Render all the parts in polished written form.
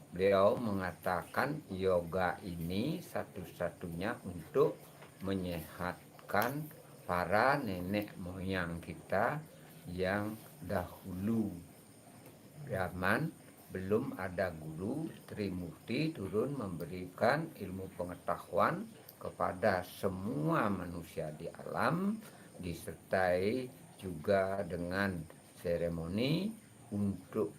beliau mengatakan yoga ini satu-satunya untuk menyehatkan para nenek moyang kita yang dahulu. Zaman belum ada guru, Trimurti turun memberikan ilmu pengetahuan kepada semua manusia di alam, disertai juga dengan seremoni untuk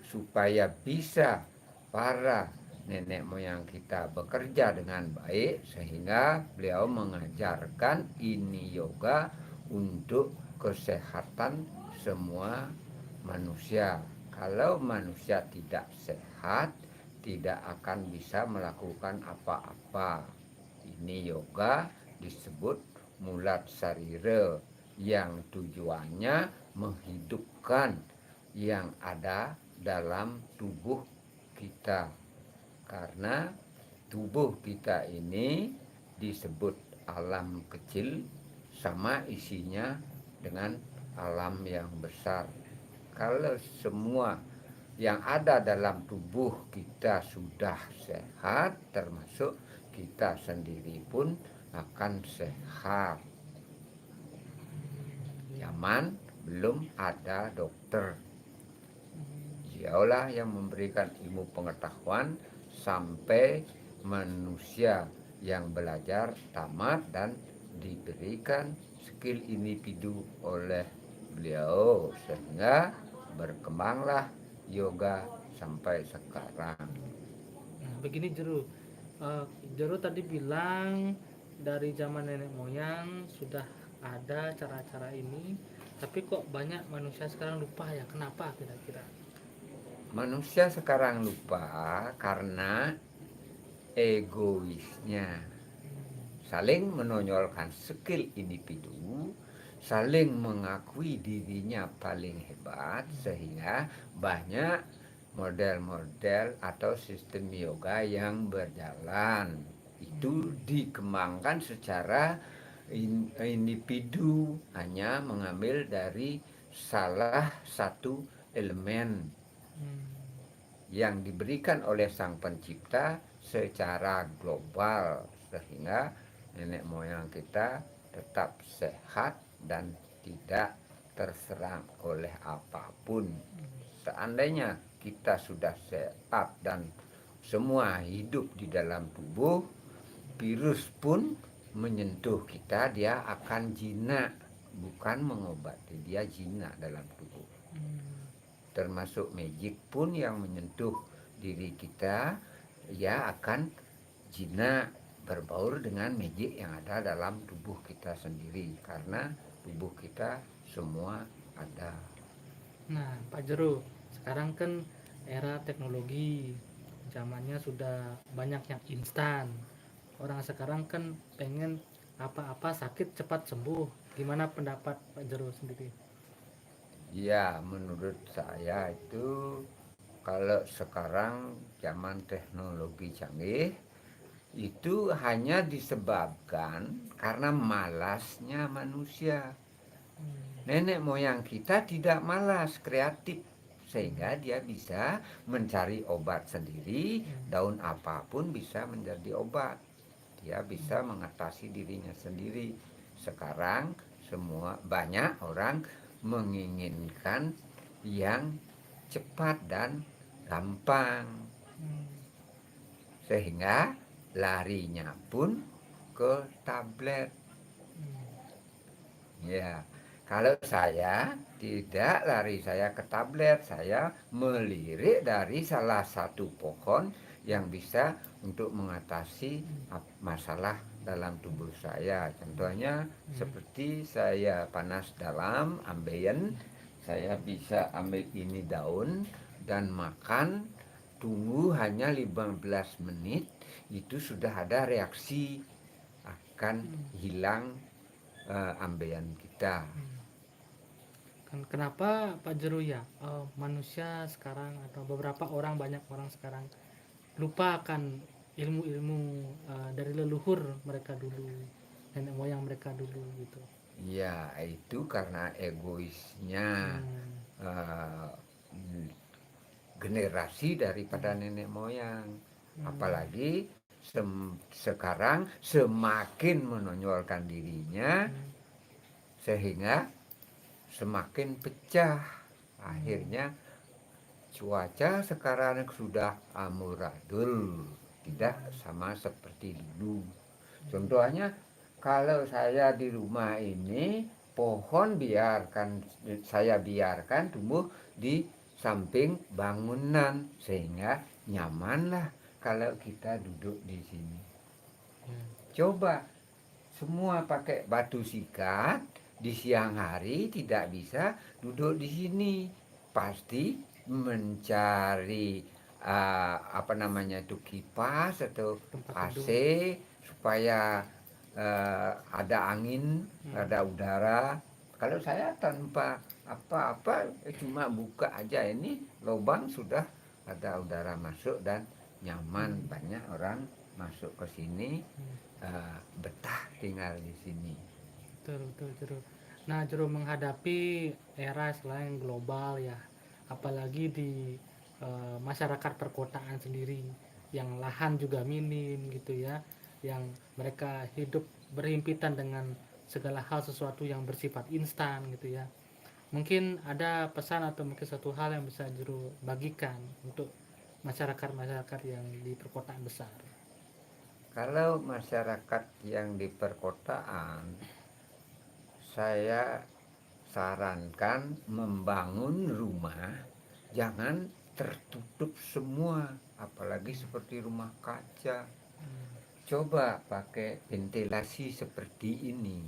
supaya bisa para nenek moyang kita bekerja dengan baik, sehingga beliau mengajarkan ini yoga untuk kesehatan semua manusia. Kalau manusia tidak sehat, tidak akan bisa melakukan apa-apa. Ini yoga disebut mulat sarira, yang tujuannya menghidupkan yang ada dalam tubuh kita. Karena tubuh kita ini disebut alam kecil, sama isinya dengan alam yang besar. Kalau semua yang ada dalam tubuh kita sudah sehat, termasuk kita sendiri pun akan sehat. Zaman belum ada dokter, dialah yang memberikan ilmu pengetahuan sampai manusia yang belajar tamat dan diberikan skill individu oleh beliau, sehingga berkembanglah yoga sampai sekarang. Nah, begini Jero. Eh, Jero tadi bilang dari zaman nenek moyang sudah ada cara-cara ini, tapi kok banyak manusia sekarang lupa ya? Kenapa kira-kira? Manusia sekarang lupa karena egoisnya, saling menonjolkan skill individu, saling mengakui dirinya paling hebat, sehingga banyak model-model atau sistem yoga yang berjalan. Itu dikembangkan secara individu, hanya mengambil dari salah satu elemen Hmm. yang diberikan oleh Sang Pencipta secara global, sehingga nenek moyang kita tetap sehat dan tidak terserang oleh apapun. Seandainya kita sudah sehat dan semua hidup di dalam tubuh, virus pun menyentuh kita, dia akan jinak, bukan mengobati, dia jinak dalam tubuh. Termasuk magic pun yang menyentuh diri kita, ya akan jinak, berbaur dengan magic yang ada dalam tubuh kita sendiri, karena tubuh kita semua ada. Nah, Pak Jero, sekarang kan era teknologi, zamannya sudah banyak yang instan. Orang sekarang kan pengen apa-apa sakit cepat sembuh. Gimana pendapat Pak Jero sendiri? Ya, menurut saya itu kalau sekarang zaman teknologi canggih, itu hanya disebabkan karena malasnya manusia. Nenek moyang kita tidak malas, kreatif, sehingga dia bisa mencari obat sendiri. Daun apapun bisa menjadi obat, dia bisa mengatasi dirinya sendiri. Sekarang semua banyak orang menginginkan yang cepat dan gampang, sehingga larinya pun ke tablet. Ya, kalau saya tidak lari saya ke tablet, saya melirik dari salah satu pohon yang bisa untuk mengatasi masalah dalam tubuh saya. Contohnya seperti saya panas dalam, ambeien, saya bisa ambil ini daun dan makan, tunggu hanya 15 menit, itu sudah ada reaksi, akan hilang ambeien kita. Kan kenapa Pak Jero ya, manusia sekarang atau beberapa orang, banyak orang sekarang lupa akan ilmu-ilmu dari leluhur mereka dulu, nenek moyang mereka dulu gitu. Ya, itu karena egoisnya. Hmm. eh, generasi daripada nenek moyang. Hmm. Apalagi sekarang semakin menonjolkan dirinya Hmm. sehingga semakin pecah. Akhirnya cuaca sekarang sudah amburadul, tidak sama seperti dulu. Contohnya kalau saya di rumah ini, pohon saya biarkan tumbuh di samping bangunan sehingga nyamanlah kalau kita duduk di sini. Ya. Coba semua pakai batu sikat di siang hari tidak bisa duduk di sini. Pasti mencari apa namanya itu kipas atau Tempat AC teduh. supaya ada angin, ada udara. Kalau saya tanpa apa-apa cuma buka aja ini lubang sudah ada udara masuk dan nyaman. Banyak orang masuk ke sini betah tinggal di sini. Betul, betul, Jero. Nah, Jero menghadapi era selain global ya, apalagi di masyarakat perkotaan sendiri, yang lahan juga minim gitu ya, yang mereka hidup berhimpitan dengan segala hal sesuatu yang bersifat instan gitu ya. Mungkin ada pesan atau mungkin satu hal yang bisa Jero bagikan untuk masyarakat-masyarakat yang di perkotaan besar. Kalau masyarakat yang di perkotaan, saya sarankan membangun rumah jangan tertutup semua, apalagi seperti rumah kaca. Coba pakai ventilasi seperti ini.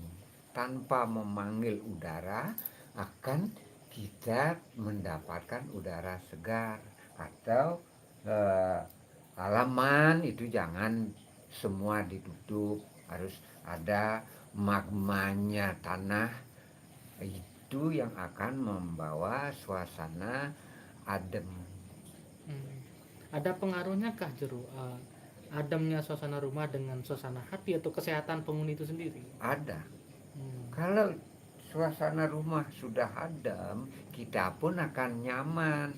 Tanpa memanggil udara, akan kita mendapatkan udara segar. Atau halaman itu jangan semua ditutup, harus ada magmanya tanah. Itu yang akan membawa suasana adem. Hmm. Ada pengaruhnya kah Jero ademnya suasana rumah dengan suasana hati atau kesehatan penghuni itu sendiri? Ada. Hmm. Kalau suasana rumah sudah adem, kita pun akan nyaman,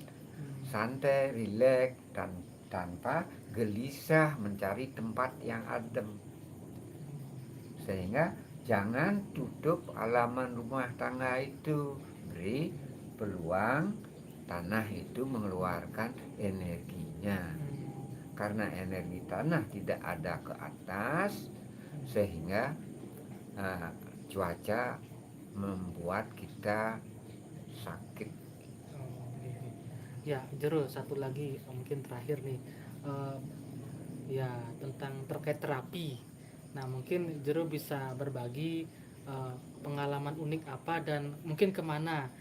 santai, rileks, dan tanpa gelisah mencari tempat yang adem. Sehingga jangan tutup halaman rumah tangga itu. Beri peluang tanah itu mengeluarkan energinya. Karena energi tanah tidak ada ke atas, sehingga cuaca membuat kita sakit. Oh, iya. Ya, Jero, satu lagi mungkin terakhir nih. Eh, ya, tentang terkait terapi. Nah, mungkin Jero bisa berbagi pengalaman unik apa dan mungkin kemana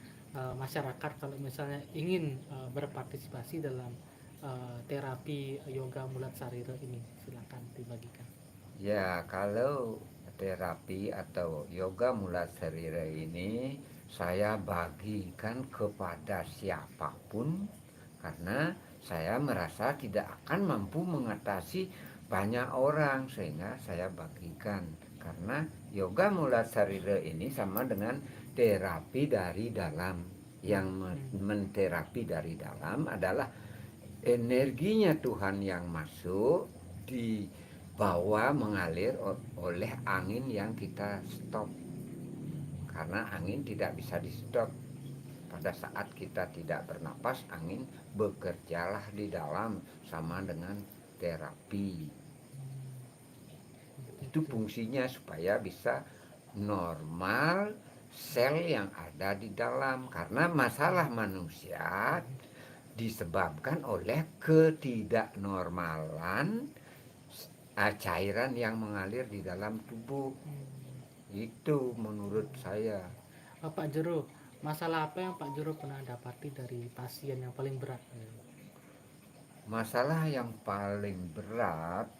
masyarakat kalau misalnya ingin berpartisipasi dalam terapi yoga mulat sarira ini. Silakan dibagikan. Ya, kalau terapi atau yoga mulat sarira ini saya bagikan kepada siapapun karena saya merasa tidak akan mampu mengatasi banyak orang, sehingga saya bagikan. Karena yoga mulat sarira ini sama dengan terapi dari dalam. Yang menterapi dari dalam adalah energinya Tuhan yang masuk di bawah mengalir oleh angin yang kita stop. Karena angin tidak bisa di stop. Pada saat kita tidak bernapas, angin bekerjalah di dalam, sama dengan terapi. Itu fungsinya supaya bisa normal sel yang ada di dalam. Karena masalah manusia disebabkan oleh ketidaknormalan cairan yang mengalir di dalam tubuh. Itu menurut saya. Pak Jero, masalah apa yang Pak Jero pernah dapati dari pasien yang paling berat? Masalah yang paling berat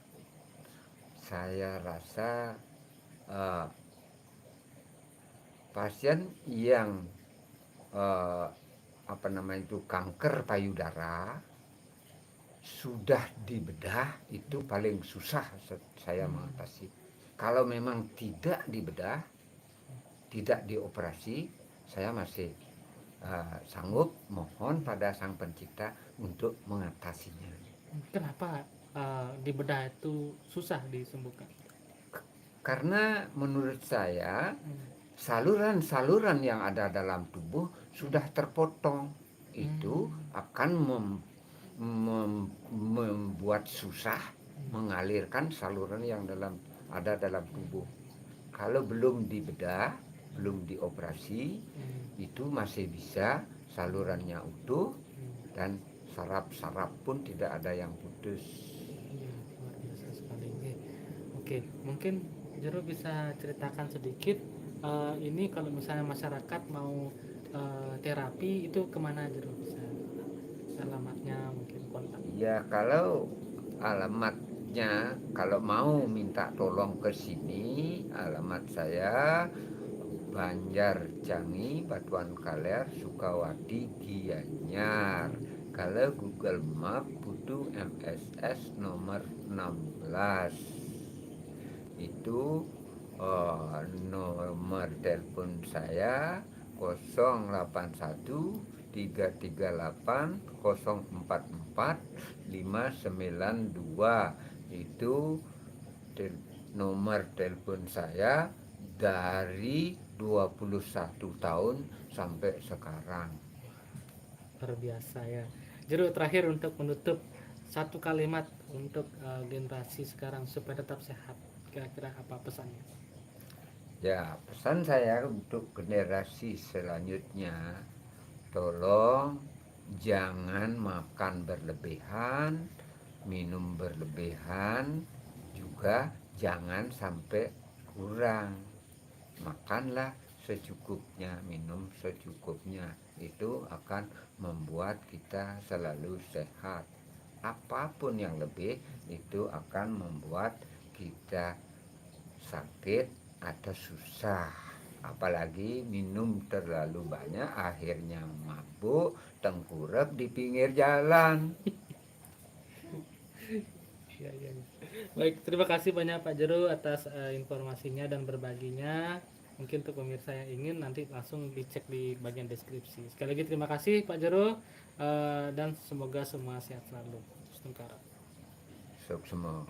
saya rasa uh, pasien yang uh, apa namanya itu kanker payudara sudah dibedah, itu paling susah saya mengatasi. Kalau memang tidak dibedah, tidak dioperasi, saya masih sanggup mohon pada Sang Pencipta untuk mengatasinya. Kenapa di bedah itu susah disembuhkan? Karena menurut saya Hmm. saluran-saluran yang ada dalam tubuh sudah terpotong. Itu akan membuat susah mengalirkan saluran yang ada dalam tubuh. Kalau belum dibedah, belum dioperasi, itu masih bisa salurannya utuh dan saraf-saraf pun tidak ada yang putus. Iya, luar biasa sekali. Oke, mungkin Jero bisa ceritakan sedikit ini kalau misalnya masyarakat mau terapi itu kemana Jero bisa alamatnya mungkin kontak. Ya, kalau alamatnya, kalau mau minta tolong ke sini, alamat saya Banjarjangi, Batuan Kaler, Sukawati, Gianyar. Kalau Google Map butuh MSS nomor 16. Itu nomor telepon saya 081 338 044 592. Itu nomor telepon saya dari 21 tahun sampai sekarang. Luar biasa ya. Jero, terakhir untuk menutup satu kalimat untuk generasi sekarang supaya tetap sehat. Kira-kira apa pesannya? Ya, pesan saya untuk generasi selanjutnya, tolong jangan makan berlebihan, minum berlebihan, juga jangan sampai kurang. Makanlah secukupnya, minum secukupnya. Itu akan membuat kita selalu sehat. Apapun yang lebih itu akan membuat kita sakit atau susah. Apalagi minum terlalu banyak akhirnya mabuk, tengkurap di pinggir jalan. Ya, ya, ya. Baik, terima kasih banyak Pak Jero atas informasinya dan berbaginya. Mungkin untuk pemirsa yang ingin nanti langsung dicek di bagian deskripsi. Sekali lagi terima kasih Pak Jero dan semoga semua sehat selalu. Tengkara. Sok semua.